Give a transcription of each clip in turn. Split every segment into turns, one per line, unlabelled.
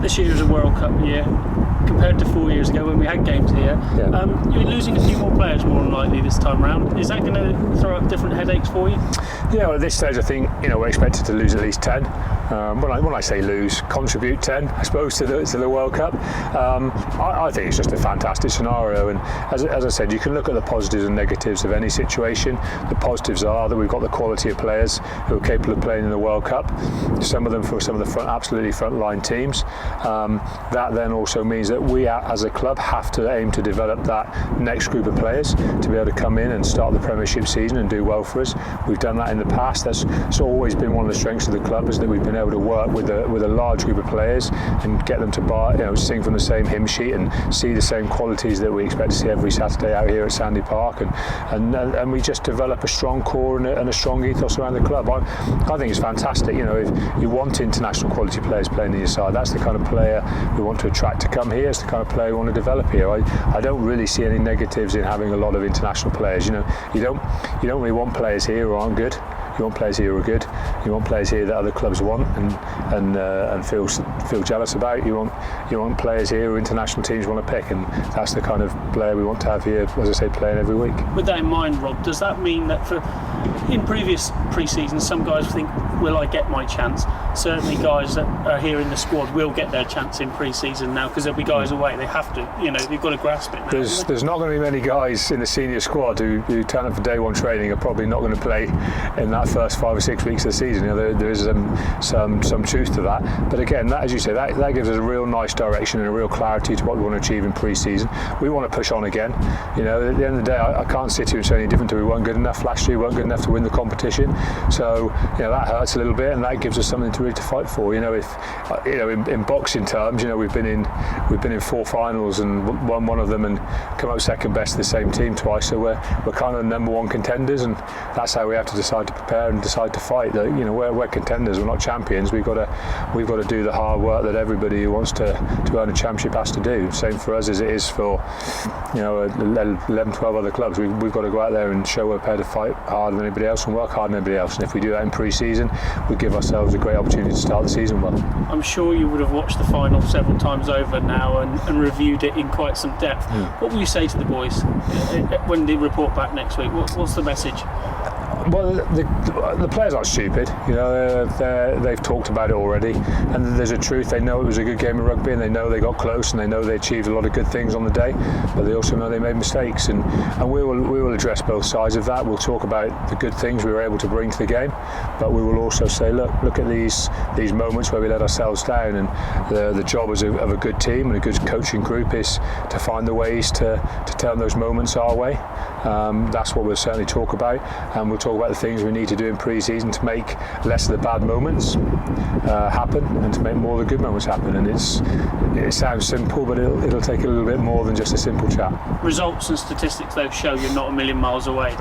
This year is a World Cup year compared to 4 years ago when we had games here. You're losing a few more players more than likely this time round. Is that going to throw up different headaches for you?
Yeah, well, at this stage I think we're expected to lose at least 10. When I say lose, contribute 10, I suppose, to the World Cup. I think it's just a fantastic scenario, and as I said, you can look at the positives and negatives of any situation. The positives are that we've got the quality of players who are capable of playing in the World Cup, some of them for some of the absolutely frontline teams. That then also means that we as a club have to aim to develop that next group of players to be able to come in and start the Premiership season and do well for us. We've done that in the past. That's always been one of the strengths of the club, is that we've been able to work with a large group of players and get them to sing from the same hymn sheet and see the same qualities that we expect to see every Saturday out here at Sandy Park, and we just develop a strong core and a strong ethos around the club. I think it's fantastic. If you want international quality players playing in your side, that's the kind of player we want to attract to come here. It's the kind of player we want to develop here. I don't really see any negatives in having a lot of international players. You don't really want players here who aren't good. You want players here who are good. You want players here that other clubs want and feel jealous about. You want players here who international teams want to pick, and that's the kind of player we want to have here, as I say, playing every week.
With that in mind, Rob, does that mean that in previous pre-seasons, some guys think, will I get my chance? Certainly guys that are here in the squad will get their chance in pre-season now, because there'll be guys away. They have to, you've got to grasp it now.
There's not going to be many guys in the senior squad who turn up for day one training are probably not going to play in that first 5 or 6 weeks of the season. There is some truth to that. But again, that, as you say, that gives us a real nice direction and a real clarity to what we want to achieve in pre-season. We want to push on again. At the end of the day, I can't sit here and say any different to we weren't good enough last year. We weren't good enough to win the competition. So that hurts a little bit, and that gives us something to fight for. In boxing terms, we've been in 4 finals and won one of them and come out second best to the same team twice. So we're kind of number one contenders, and that's how we have to decide to prepare and decide to fight. That we're contenders. We're not champions. We've got to do the hard work that everybody who wants to earn a championship has to do. Same for us as it is for 11, 12 other clubs. We've got to go out there and show we're prepared to fight harder than anybody else and work harder than anybody else. And if we do that in pre-season, we give ourselves a great opportunity to start the season well.
I'm sure you would have watched the final several times over now and reviewed it in quite some depth. What will you say to the boys when they report back next week? What's the message?
Well, the players aren't stupid. They've talked about it already, and there's a truth. They know it was a good game of rugby, and they know they got close, and they know they achieved a lot of good things on the day. But they also know they made mistakes, and we will address both sides of that. We'll talk about the good things we were able to bring to the game, but we will also say, look at these moments where we let ourselves down, and the job of a good team and a good coaching group is to find the ways to turn those moments our way. That's what we'll certainly talk about, and we'll talk about the things we need to do in pre-season to make less of the bad moments happen and to make more of the good moments happen. And it sounds simple, but it'll take a little bit more than just a simple chat.
Results and statistics though show you're not a million miles away.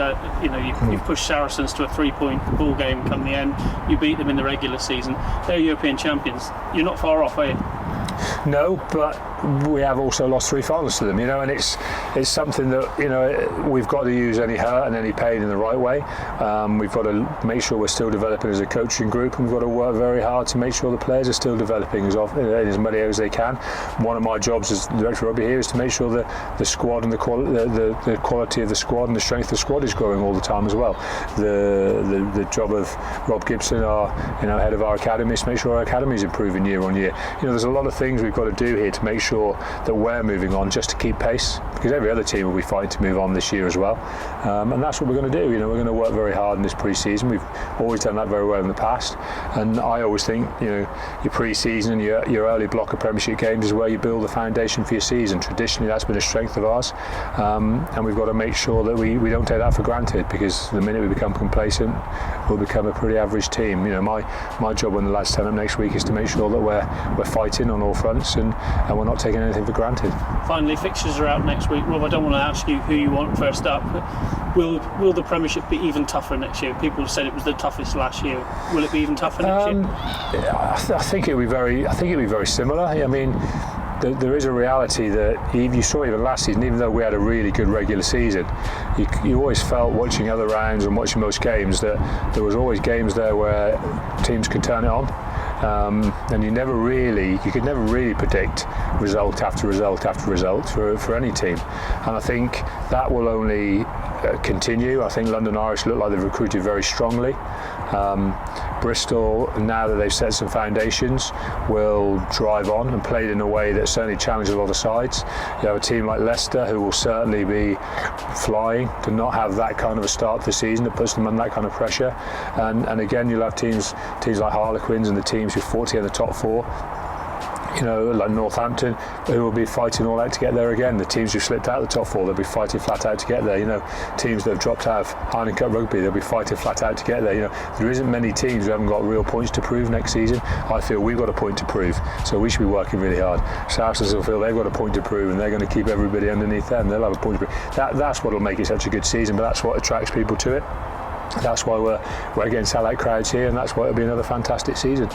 You've pushed Saracens to a 3-point ball game come the end. You beat them in the regular season. They're European champions. You're not far off, are you?
No, but we have also lost 3 finals to them, and it's something that we've got to use any hurt and any pain in the right way. We've got to make sure we're still developing as a coaching group, and we've got to work very hard to make sure the players are still developing as many as they can. One of my jobs as director of rugby here is to make sure that the squad and the quality of the squad and the strength of the squad is growing all the time as well. The job of Rob Gibson, our head of our academy, is to make sure our academy is improving year on year. There's a lot of things we've got to do here to make sure that we're moving on just to keep pace, because every other team will be fighting to move on this year as well, and that's what we're going to do. We're going to work very hard in this pre-season. We've always done that very well in the past, and I always think your pre-season and your early block of Premiership games is where you build the foundation for your season. Traditionally that's been a strength of ours, and we've got to make sure that we don't take that for granted, because the minute we become complacent we'll become a pretty average team. My job when the lads turn up next week is to make sure that we're fighting on all fronts and we're not taking anything for granted.
Finally, fixtures are out next week. Rob, I don't want to ask you who you want first up, but will the Premiership be even tougher next year? People have said it was the toughest last year. Will it be even tougher next year?
I think it'll be very similar. There is a reality that you saw even last season, even though we had a really good regular season, you always felt watching other rounds and watching most games that there was always games there where teams could turn it on. and you could never really predict result after result after result for any team. And I think that will only continue. I think London Irish look like they've recruited very strongly. Bristol, now that they've set some foundations, will drive on and play it in a way that certainly challenges a lot of sides. You have a team like Leicester who will certainly be flying to not have that kind of a start to the season that puts them under that kind of pressure. And again, you'll have teams like Harlequins and the teams who fought to get in the top four, like Northampton, who will be fighting all out to get there again. The teams who slipped out of the top four, they'll be fighting flat out to get there. Teams that have dropped out of Highland Cup rugby, they'll be fighting flat out to get there. There isn't many teams who haven't got real points to prove next season. I feel we've got a point to prove, so we should be working really hard. Saracens will feel they've got a point to prove, and they're going to keep everybody underneath them. They'll have a point to prove. That's what will make it such a good season, but that's what attracts people to it. That's why we're getting sellout crowds here, and that's why it'll be another fantastic season.